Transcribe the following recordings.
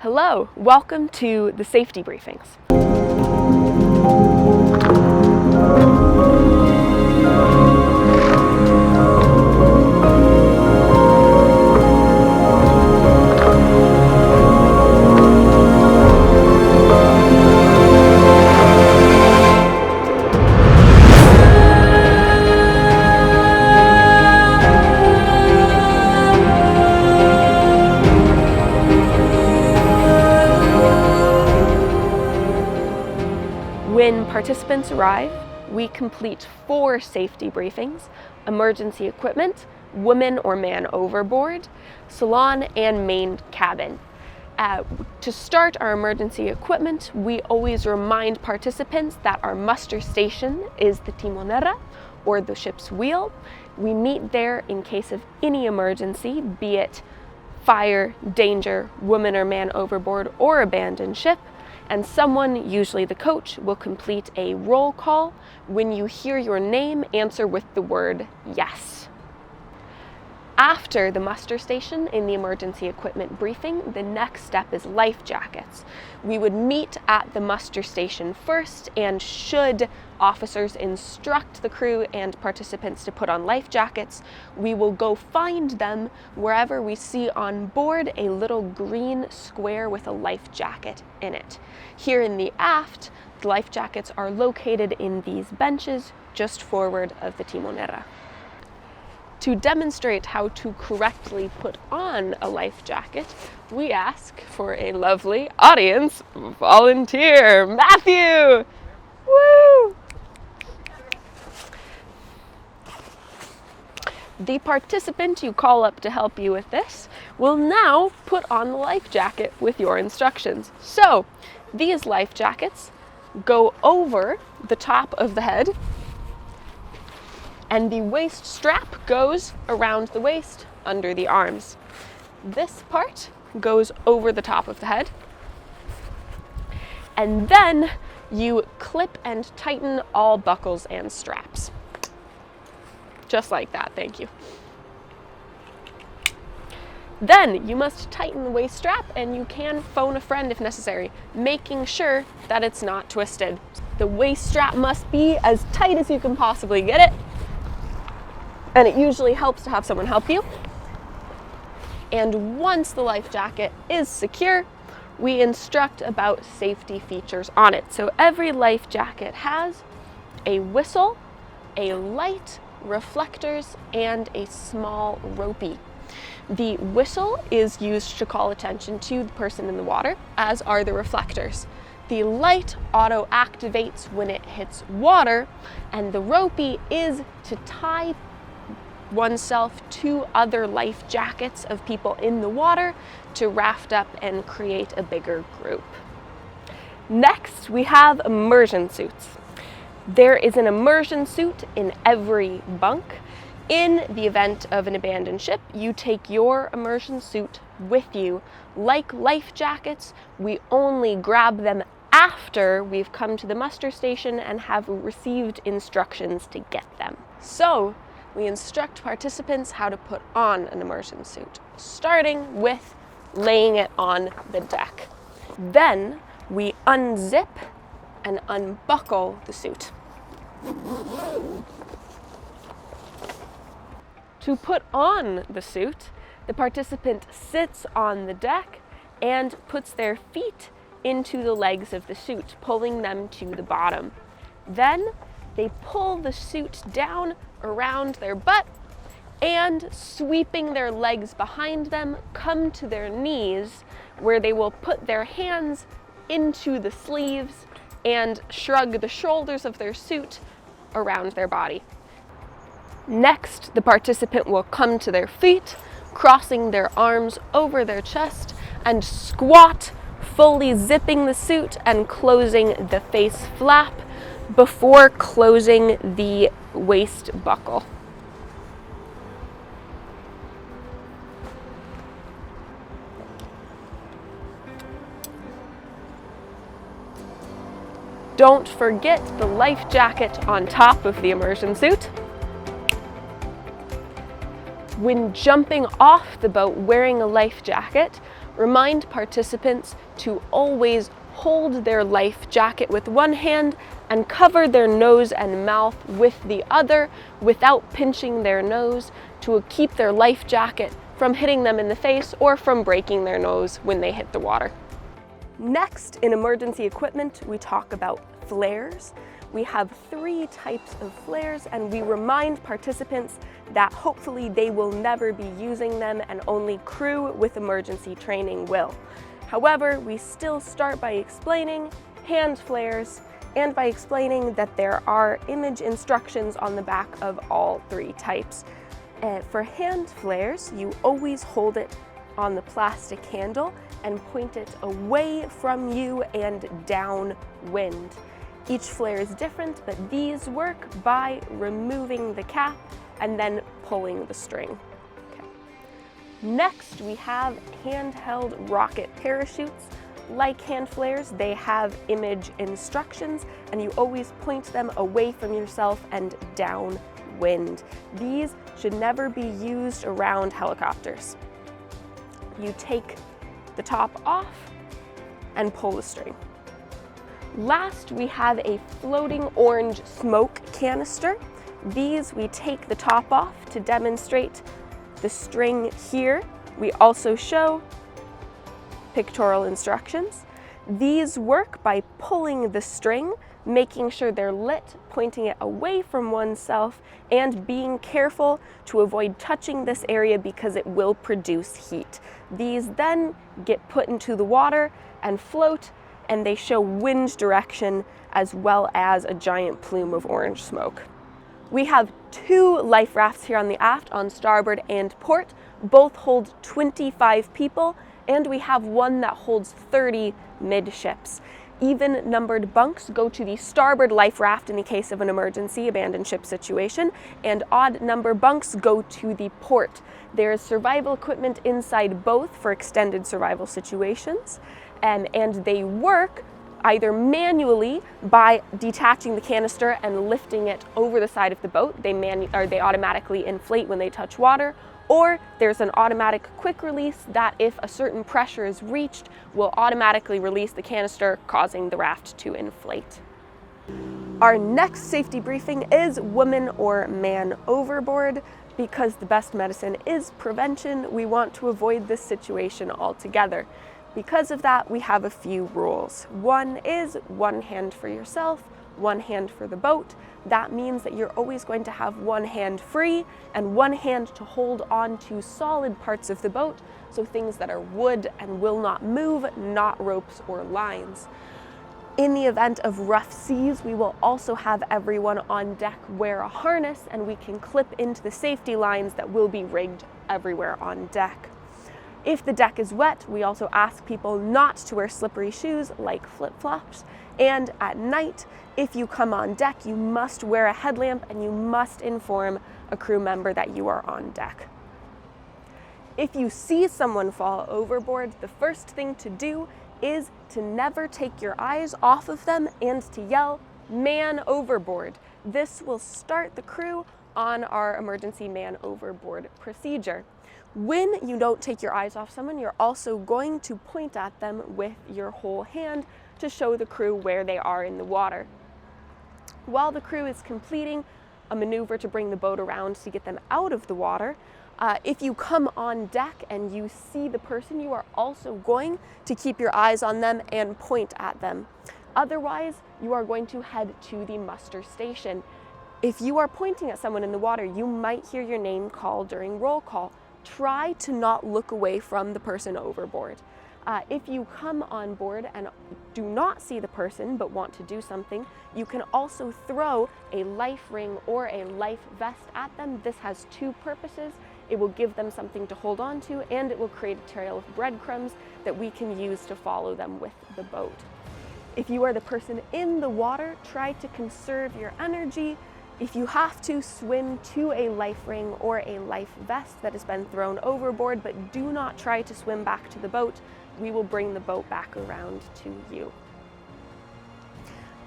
Hello, welcome to the safety briefings. When participants arrive, we complete 4 safety briefings: emergency equipment, woman or man overboard, salon, and main cabin. To start our emergency equipment, we always remind participants that our muster station is the timonera, or the ship's wheel. We meet there in case of any emergency, be it fire, danger, woman or man overboard, or abandoned ship. And someone, usually the coach, will complete a roll call. When you hear your name, answer with the word yes. After the muster station in the emergency equipment briefing, the next step is life jackets. We would meet at the muster station first, and should officers instruct the crew and participants to put on life jackets, we will go find them wherever we see on board a little green square with a life jacket in it. Here in the aft, the life jackets are located in these benches just forward of the timonera. To demonstrate how to correctly put on a life jacket, we ask for a lovely audience volunteer. Matthew! Woo! The participant you call up to help you with this will now put on the life jacket with your instructions. So, these life jackets go over the top of the head, and the waist strap goes around the waist under the arms. This part goes over the top of the head, and then you clip and tighten all buckles and straps. Just like that, thank you. Then you must tighten the waist strap, and you can phone a friend if necessary, making sure that it's not twisted. The waist strap must be as tight as you can possibly get it, and it usually helps to have someone help you. And once the life jacket is secure, we instruct about safety features on it. So every life jacket has a whistle, a light, reflectors, and a small ropey. The whistle is used to call attention to the person in the water, as are the reflectors. The light auto activates when it hits water, and the ropey is to tie oneself to other life jackets of people in the water to raft up and create a bigger group. Next, we have immersion suits. There is an immersion suit in every bunk. In the event of an abandoned ship, you take your immersion suit with you. Like life jackets, we only grab them after we've come to the muster station and have received instructions to get them. So, we instruct participants how to put on an immersion suit, starting with laying it on the deck. Then we unzip and unbuckle the suit. To put on the suit, the participant sits on the deck and puts their feet into the legs of the suit, pulling them to the bottom. Then they pull the suit down around their butt, and sweeping their legs behind them, come to their knees, where they will put their hands into the sleeves and shrug the shoulders of their suit around their body. Next, the participant will come to their feet, crossing their arms over their chest, and squat, fully zipping the suit and closing the face flap before closing the waist buckle. Don't forget the life jacket on top of the immersion suit. When jumping off the boat wearing a life jacket, Remind participants to always hold their life jacket with one hand and cover their nose and mouth with the other without pinching their nose to keep their life jacket from hitting them in the face or from breaking their nose when they hit the water. Next, in emergency equipment, we talk about flares. We have 3 types of flares, and we remind participants that hopefully they will never be using them and only crew with emergency training will. However, we still start by explaining hand flares and by explaining that there are image instructions on the back of all 3 types. For hand flares, you always hold it on the plastic handle and point it away from you and downwind. Each flare is different, but these work by removing the cap and then pulling the string. Okay. Next, we have handheld rocket parachutes. Like hand flares, they have image instructions, and you always point them away from yourself and downwind. These should never be used around helicopters. You take the top off and pull the string. Last, we have a floating orange smoke canister. These, we take the top off to demonstrate the string here. We also show pictorial instructions. These work by pulling the string, making sure they're lit, pointing it away from oneself, and being careful to avoid touching this area because it will produce heat. These then get put into the water and float, and they show wind direction as well as a giant plume of orange smoke. We have 2 life rafts here on the aft on starboard and port. Both hold 25 people, and we have one that holds 30 midships. Even numbered bunks go to the starboard life raft in the case of an emergency abandoned ship situation, and odd number bunks go to the port. There is survival equipment inside both for extended survival situations, and they work either manually by detaching the canister and lifting it over the side of the boat. They automatically inflate when they touch water, or there's an automatic quick release that if a certain pressure is reached will automatically release the canister, causing the raft to inflate. Our next safety briefing is woman or man overboard. Because the best medicine is prevention, we want to avoid this situation altogether. Because of that, we have a few rules. One is 1 hand for yourself, 1 hand for the boat. That means that you're always going to have 1 hand free and 1 hand to hold on to solid parts of the boat, so things that are wood and will not move, not ropes or lines. In the event of rough seas, we will also have everyone on deck wear a harness, and we can clip into the safety lines that will be rigged everywhere on deck. If the deck is wet, we also ask people not to wear slippery shoes like flip-flops. And at night, if you come on deck, you must wear a headlamp and you must inform a crew member that you are on deck. If you see someone fall overboard, the first thing to do is to never take your eyes off of them and to yell, "Man overboard." This will start the crew on our emergency man overboard procedure. When you don't take your eyes off someone, you're also going to point at them with your whole hand to show the crew where they are in the water. While the crew is completing a maneuver to bring the boat around to get them out of the water, if you come on deck and you see the person, you are also going to keep your eyes on them and point at them. Otherwise, you are going to head to the muster station. If you are pointing at someone in the water, you might hear your name called during roll call. Try to not look away from the person overboard. If you come on board and do not see the person but want to do something, you can also throw a life ring or a life vest at them. This has 2 purposes. It will give them something to hold on to, and it will create a trail of breadcrumbs that we can use to follow them with the boat. If you are the person in the water, try to conserve your energy. If you have to, swim to a life ring or a life vest that has been thrown overboard, but do not try to swim back to the boat. We will bring the boat back around to you.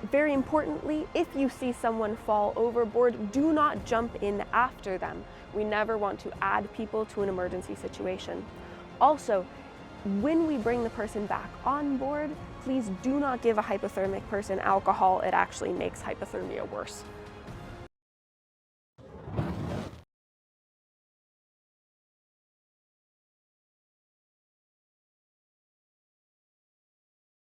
Very importantly, if you see someone fall overboard, do not jump in after them. We never want to add people to an emergency situation. Also, When we bring the person back on board, please do not give a hypothermic person alcohol. It actually makes hypothermia worse.